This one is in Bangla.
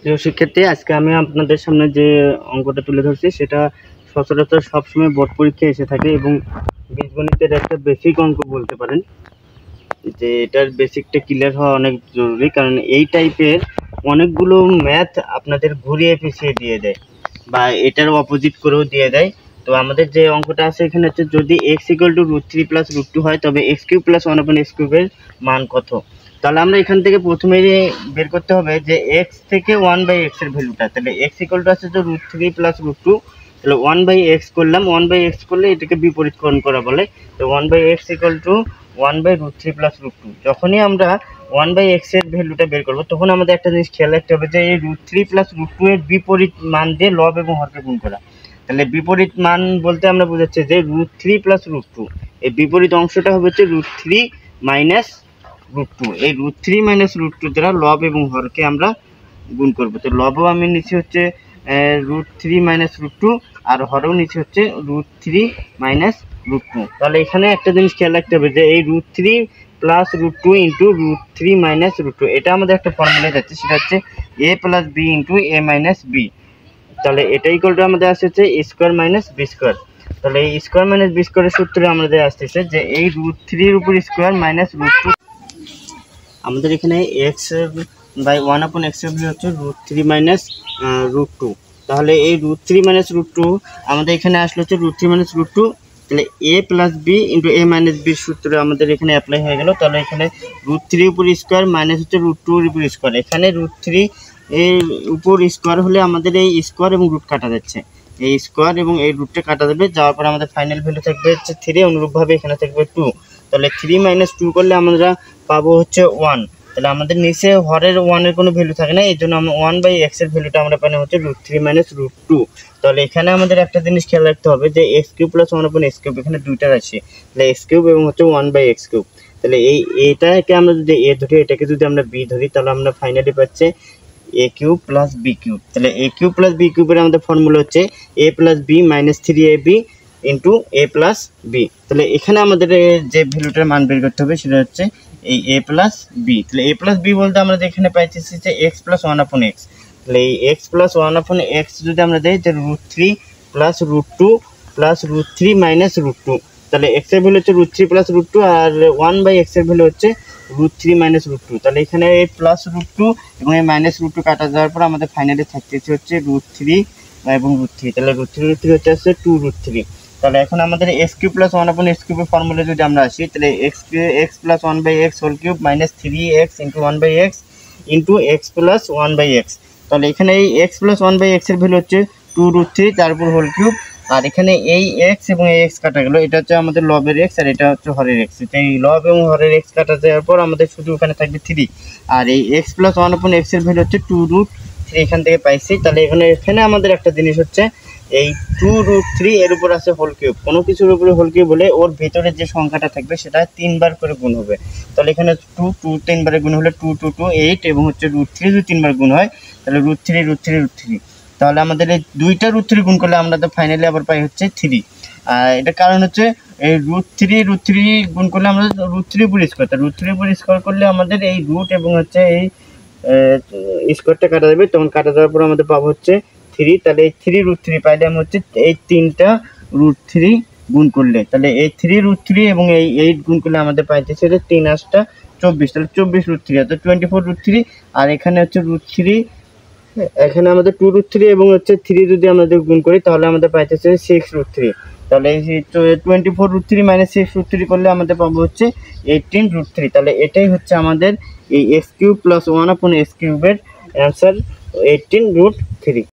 প্রিয় শিক্ষার্থী, আজকে আমি আপনাদের সামনে যে অঙ্কটা তুলে ধরছি সেটা সচরাচর সবসময় বোর্ড পরীক্ষায় এসে থাকে এবং বীজগণিতের একটা বেসিক অঙ্ক বলতে পারেন। যে এটার বেসিকটা ক্লিয়ার হওয়া অনেক জরুরি, কারণ এই টাইপের অনেকগুলো ম্যাথ আপনাদের ঘুরিয়ে পিছিয়ে দিয়ে দেয় বা এটার অপোজিট করেও দিয়ে দেয়। তো আমাদের যে অঙ্কটা আছে এখানে হচ্ছে, যদি এক্স ইকুয়াল টু √3 + √2 হয় তবে এক্স কিউব প্লাস 1/x³ এর মান কত। তাহলে আমরা এখান থেকে প্রথমে বের করতে হবে যে এক্স থেকে 1/x এর ভ্যালুটা। তাহলে এক্স ইকুয়াল টু আছে যে √3 + √2, তাহলে 1/x করলাম। 1/x করলে এটাকে বিপরীতকরণ করা বলে। তো 1/x ইকুয়াল টু 1/√3 + √2। যখনই আমরা 1/x এর ভ্যালুটা বের করবো তখন আমাদের একটা জিনিস খেয়াল রাখতে হবে যে এই √3 + √2 এর বিপরীত মান দিয়ে লব এবং হরকে গুণ করা। তাহলে বিপরীত মান বলতে আমরা বোঝাচ্ছি যে √3 + √2, এই বিপরীত অংশটা হবে হচ্ছে √3 - √2। এই √3 - √2 দ্বারা লব এবং হরকে আমরা গুণ করব। তো লবও আমি নিচে হচ্ছে √3 - √2 আর হরও নিচে হচ্ছে √3 - √2। তাহলে এখানে একটা জিনিস খেয়াল রাখতে হবে যে এই √3 + √2 × √3 - √2, এটা আমাদের একটা ফর্মুলা যাচ্ছে, সেটা হচ্ছে a + b × a - b। তাহলে এটা ইকুয়াল টু আমাদের আসছে হচ্ছে স্কোয়ার মাইনাস বি স্কোয়ার। তাহলে এই স্কোয়ার মাইনাস বি স্কোয়ারের সূত্রে আমাদের আসতেছে যে এই √3 এর উপর স্কোয়ার মাইনাস √2। আমাদের এখানে x/1/x হচ্ছে √3 - √2। তাহলে এই √3 - √2 আমাদের এখানে আসলে হচ্ছে √3 - √2। তাহলে a + b × a - b সূত্র আমাদের এখানে অ্যাপ্লাই হয়ে গেল। তাহলে এখানে √3 এর উপর স্কোয়ার মাইনাস হচ্ছে √2 এর উপর স্কোয়ার। এখানে √3 এর উপর স্কোয়ার হলে আমাদের এই স্কোয়ার এবং রুট কাটা যাচ্ছে, এই স্কোয়ার এবং এই রুটটা কাটা যাবে। যাওয়ার পর আমাদের ফাইনাল ভ্যালু থাকবে হচ্ছে 3, অনুরূপভাবে এখানে থাকবে 2। তাহলে 3 - 2 করলে আমরা পাবো হচ্ছে 1। তাহলে আমাদের নিচে হরের 1 এর কোনো ভ্যালু থাকে না, এই জন্য আমরা 1/x এর ভ্যালুটা আমরা পাই হচ্ছে √3 - √2। তাহলে এখানে আমাদের একটা জিনিস খেয়াল রাখতে হবে যে x³ + 1/x³, এখানে দুইটা রাশি, তাহলে x³ এবং হচ্ছে 1/x³। তাহলে এইটাকে আমরা যদি a ধরি, এটাকে যদি আমরা b ধরি, তাহলে আমরা ফাইনালি পাচ্ছি a³ + b³। তাহলে a³ + b³ এর আমাদের ফর্মুলা হচ্ছে a + b - 3ab × a + b। তাহলে এখানে আমাদের যে ভ্যালুটার মান বের করতে হবে সেটা হচ্ছে এই a + b। তাহলে a + b বলতে আমরা এখানে পাইছি যে x + 1/x। তাহলে এই x + 1/x যদি আমরা দেই যে √3 + √2 + √3 - √2, তাহলে x এর ভ্যালু হচ্ছে √3 + √2 আর 1/x এর ভ্যালু হচ্ছে √3 - √2। তাহলে এখানে এই প্লাস √2 এবং এই -√2 কাটা যাওয়ার পর আমাদের ফাইনালি থাকতেছে হচ্ছে √3 এবং √3। তাহলে √3 হচ্ছে 2√3। তাহলে এখন আমাদের x³ + 1/x³ এর ফর্মুলা যদি আমরা আসি, তাহলে x + 1/x whole cube minus 3x × 1/x × x + 1/x। তাহলে এখানে এই x + 1/x এর ভ্যালু হচ্ছে 2√3, তারপর হোল কিউব। আর এখানে এই x এবং এই x কাটা গেল, এটা হচ্ছে আমাদের লবের x আর এটা হচ্ছে হরের x। এই লব এবং হরের x কাটা যাওয়ার পর আমাদের শুধু ওখানে থাকবে 3। আর এই x + 1/x এর ভ্যালু হচ্ছে 2√3, এখান থেকে পাইছি। তাহলে এখানে আমাদের একটা জিনিস হচ্ছে এই 2√3 এর উপর আছে হোল কিউব, কোনো কিছুর উপরে হোল কিউব বলে ওর ভিতরে যে সংখ্যাটা থাকবে সেটা 3 বার করে গুণ হবে। তাহলে এখানে 2 3 বারে গুণ হলে 2 2 2 8 এবং হচ্ছে √3 যদি 3 বার গুণ হয় তাহলে √3 তাহলে আমাদের এই দুইটা √3 গুণ করলে আমরা তো ফাইনালি আবার পাই হচ্ছে 3। আর এটার কারণ হচ্ছে এই √3 গুণ করলে আমরা √3 উপর স্কোয়ার, তা √3 উপর স্কোয়ার করলে আমাদের এই রুট এবং হচ্ছে এই স্কোয়ারটা কাটা যাবে, তখন কাটা যাওয়ার পর আমাদের পাবো হচ্ছে 3। তাহলে এই 3√3 পাইলাম হচ্ছে এই 3টা √3 গুণ করলে। তাহলে এই 3√3 এবং এই 8 গুণ করলে আমাদের পাইতেছে 3 8 24। তাহলে 24√3 অর্থাৎ 24√3। আর এখানে হচ্ছে √3, এখানে আমাদের 2√3 এবং হচ্ছে 3 যদি আমাদের গুণ করি তাহলে আমাদের পাইতেছে 6√3। তাহলে এই 24√3 - 6√3 করলে আমাদের পাবো হচ্ছে 18√3। তাহলে এটাই হচ্ছে আমাদের এই x³ + 1/x³ এর অ্যান্সার 18√3।